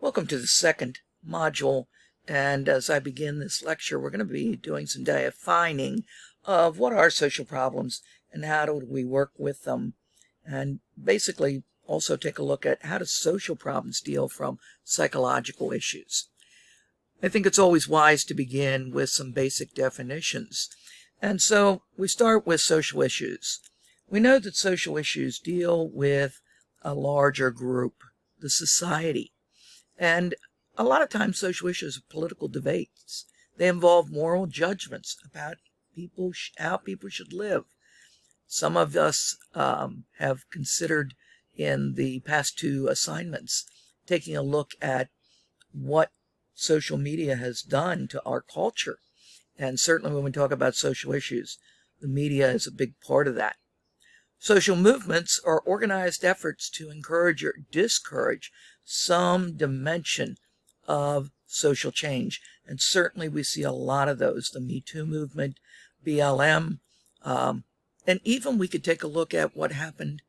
Welcome to the second module, and as I begin this lecture, we're going to be doing some defining of what are social problems and how do we work with them, and basically also take a look at how do social problems deal from psychological issues. I think it's always wise to begin with some basic definitions, and so we start with social issues. We know that social issues deal with a larger group, the society. And a lot of times social issues are political debates. They involve moral judgments about how people should live. Some of us have considered in the past two assignments taking a look at what social media has done to our culture. And certainly when we talk about social issues, the media is a big part of that. Social movements are organized efforts to encourage or discourage some dimension of social change. And certainly we see a lot of those, the Me Too movement, BLM, and even we could take a look at what happened,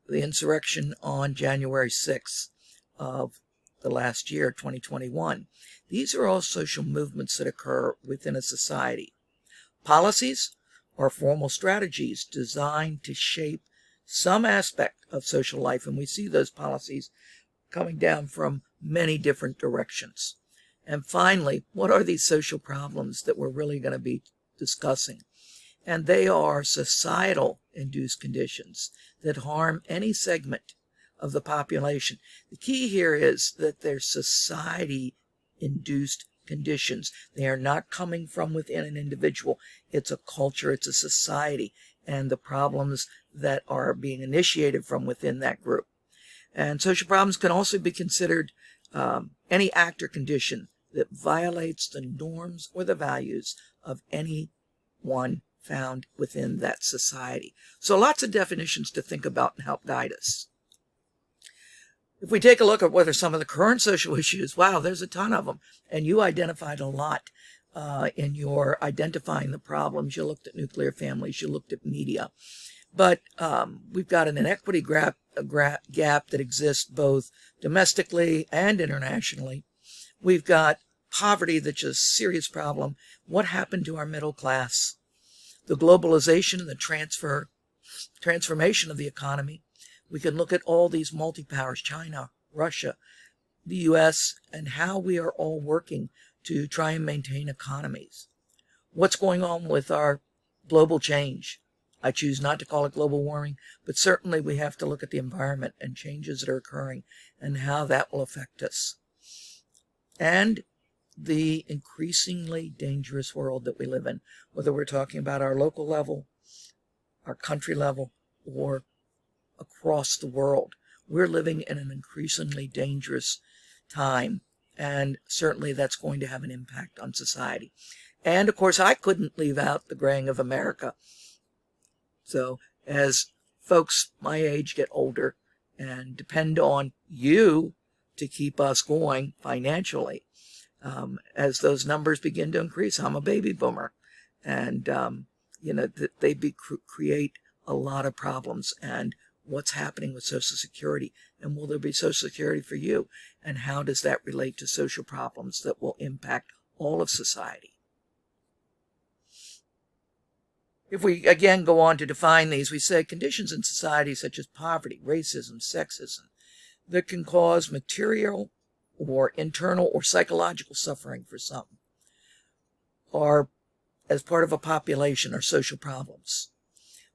the insurrection on January 6th of the last year, 2021. These are all social movements that occur within a society. Policies are formal strategies designed to shape some aspect of social life, and we see those policies coming down from many different directions. And finally, what are these social problems that we're really going to be discussing? And they are societal induced conditions that harm any segment of the population. The key here is that they're society induced conditions. They are not coming from within an individual. It's a culture, it's a society, and the problems that are being initiated from within that group. And social problems can also be considered any act or condition that violates the norms or the values of anyone found within that society. So lots of definitions to think about and help guide us. If we take a look at what are some of the current social issues, wow, there's a ton of them. And you identified a lot in your identifying the problems. You looked at nuclear families, you looked at media. But we've got an inequity gap that exists both domestically and internationally. We've got poverty that's a serious problem. What happened to our middle class? The globalization and the transformation of the economy. We can look at all these multi-powers, China, Russia, the U.S., and how we are all working to try and maintain economies. What's going on with our global change? I choose not to call it global warming, but certainly we have to look at the environment and changes that are occurring and how that will affect us. And the increasingly dangerous world that we live in, whether we're talking about our local level, our country level, or across the world. We're living in an increasingly dangerous time, and certainly that's going to have an impact on society. And of course, I couldn't leave out the graying of America. So as folks my age get older and depend on you to keep us going financially, as those numbers begin to increase, I'm a baby boomer, and they create a lot of problems. And what's happening with Social Security, and will there be Social Security for you, and how does that relate to social problems that will impact all of society? If we again go on to define these, we say conditions in society such as poverty, racism, sexism, that can cause material or internal or psychological suffering for some, or as part of a population, are social problems.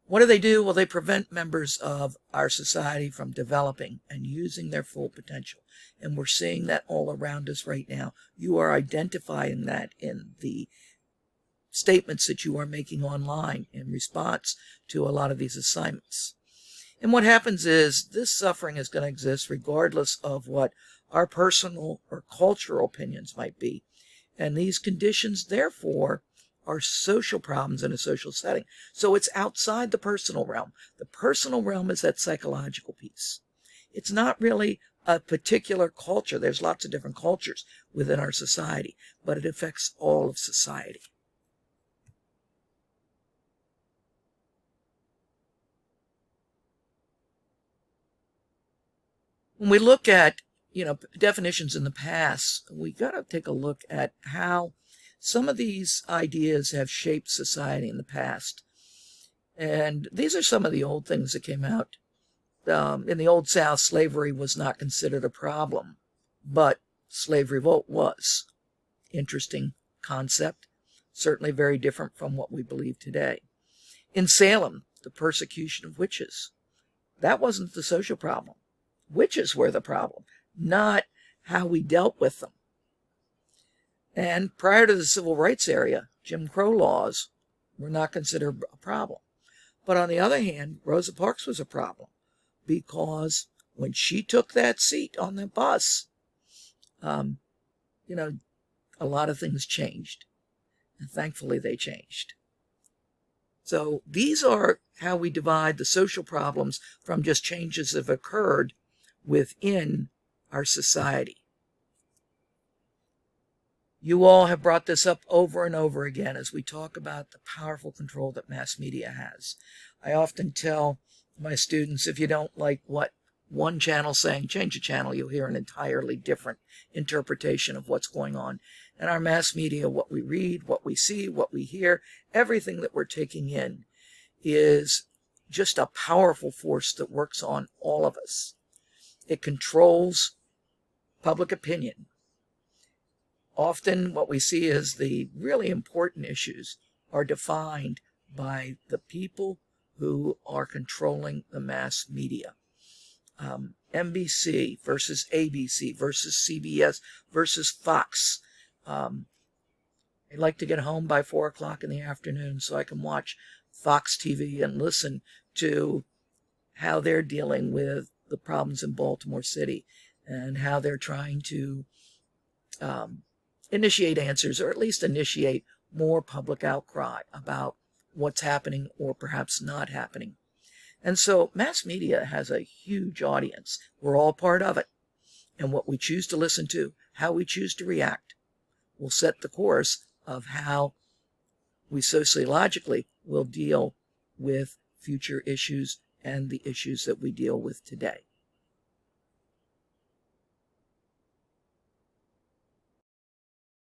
What do they do? Well, they prevent members of our society from developing and using their full potential. And we're seeing that all around us right now. You are identifying that in the statements that you are making online in response to a lot of these assignments. And what happens is this suffering is going to exist regardless of what our personal or cultural opinions might be. And these conditions, therefore, are social problems in a social setting. So it's outside the personal realm. The personal realm is that psychological piece. It's not really a particular culture. There's lots of different cultures within our society, but it affects all of society. When we look at definitions in the past, we got to take a look at how some of these ideas have shaped society in the past. And these are some of the old things that came out. In the Old South, slavery was not considered a problem, but slave revolt was. Interesting concept, certainly very different from what we believe today. In Salem, the persecution of witches. That wasn't the social problem. Witches were the problem, not how we dealt with them. And prior to the civil rights era, Jim Crow laws were not considered a problem. But on the other hand, Rosa Parks was a problem, because when she took that seat on the bus, a lot of things changed. And thankfully they changed. So these are how we divide the social problems from just changes that have occurred within our society. You all have brought this up over and over again as we talk about the powerful control that mass media has. I often tell my students, if you don't like what one channel saying, change the channel. You'll hear an entirely different interpretation of what's going on. And our mass media, what we read, what we see, what we hear, everything that we're taking in is just a powerful force that works on all of us. It controls public opinion. Often what we see is the really important issues are defined by the people who are controlling the mass media. NBC versus ABC versus CBS versus Fox. I like to get home by 4 o'clock in the afternoon so I can watch Fox TV and listen to how they're dealing with the problems in Baltimore City and how they're trying to initiate answers, or at least initiate more public outcry about what's happening or perhaps not happening. And so mass media has a huge audience. We're all part of it. And what we choose to listen to, how we choose to react, will set the course of how we sociologically will deal with future issues and the issues that we deal with today.